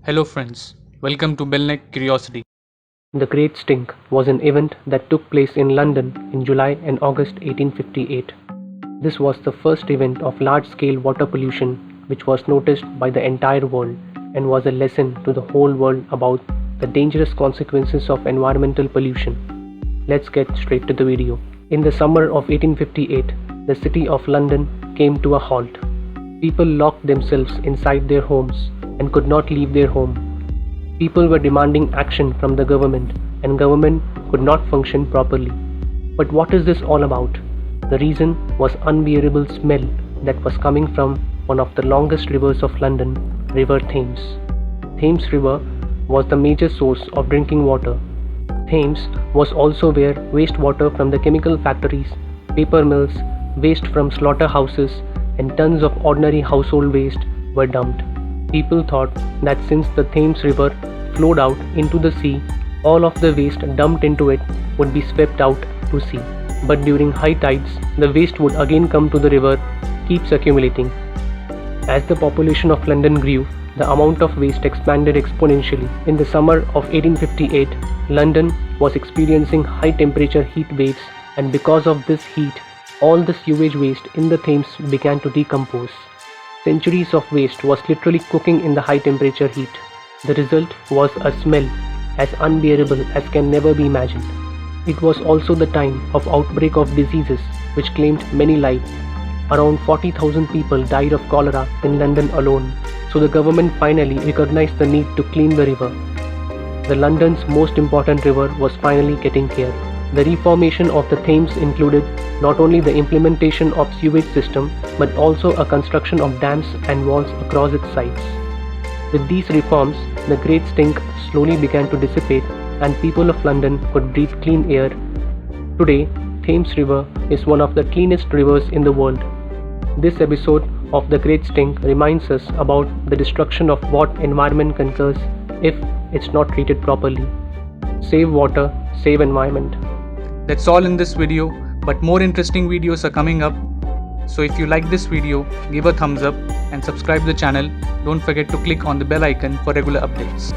Hello friends, welcome to Bellneck'S Curiosity. The Great Stink was an event that took place in London in July and August 1858. This was the first event of large-scale water pollution which was noticed by the entire world and was a lesson to the whole world about the dangerous consequences of environmental pollution. Let's get straight to the video. In the summer of 1858, the city of London came to a halt. People locked themselves inside their homes and could not leave their home. People were demanding action from the government, and government could not function properly. But what is this all about? The reason was unbearable smell that was coming from one of the longest rivers of London, River Thames. Thames River was the major source of drinking water. Thames was also where wastewater from the chemical factories, paper mills, waste from slaughterhouses, and tons of ordinary household waste were dumped. People thought that since the Thames River flowed out into the sea, all of the waste dumped into it would be swept out to sea. But during high tides, the waste would again come to the river, keeps accumulating. As the population of London grew, the amount of waste expanded exponentially. In the summer of 1858, London was experiencing high temperature heat waves, and because of this heat, all the sewage waste in the Thames began to decompose. Centuries of waste was literally cooking in the high temperature heat. The result was a smell as unbearable as can never be imagined. It was also the time of outbreak of diseases which claimed many lives. Around 40,000 people died of cholera in London alone, so the government finally recognized the need to clean the river. The London's most important river was finally getting care. The reformation of the Thames included not only the implementation of sewage system but also a construction of dams and walls across its sides. With these reforms, the Great Stink slowly began to dissipate and people of London could breathe clean air. Today, Thames River is one of the cleanest rivers in the world. This episode of the Great Stink reminds us about the destruction of what environment can cause if it's not treated properly. Save water, save environment. That's all in this video, but more interesting videos are coming up. So if you like this video, give a thumbs up and subscribe the channel. Don't forget to click on the bell icon for regular updates.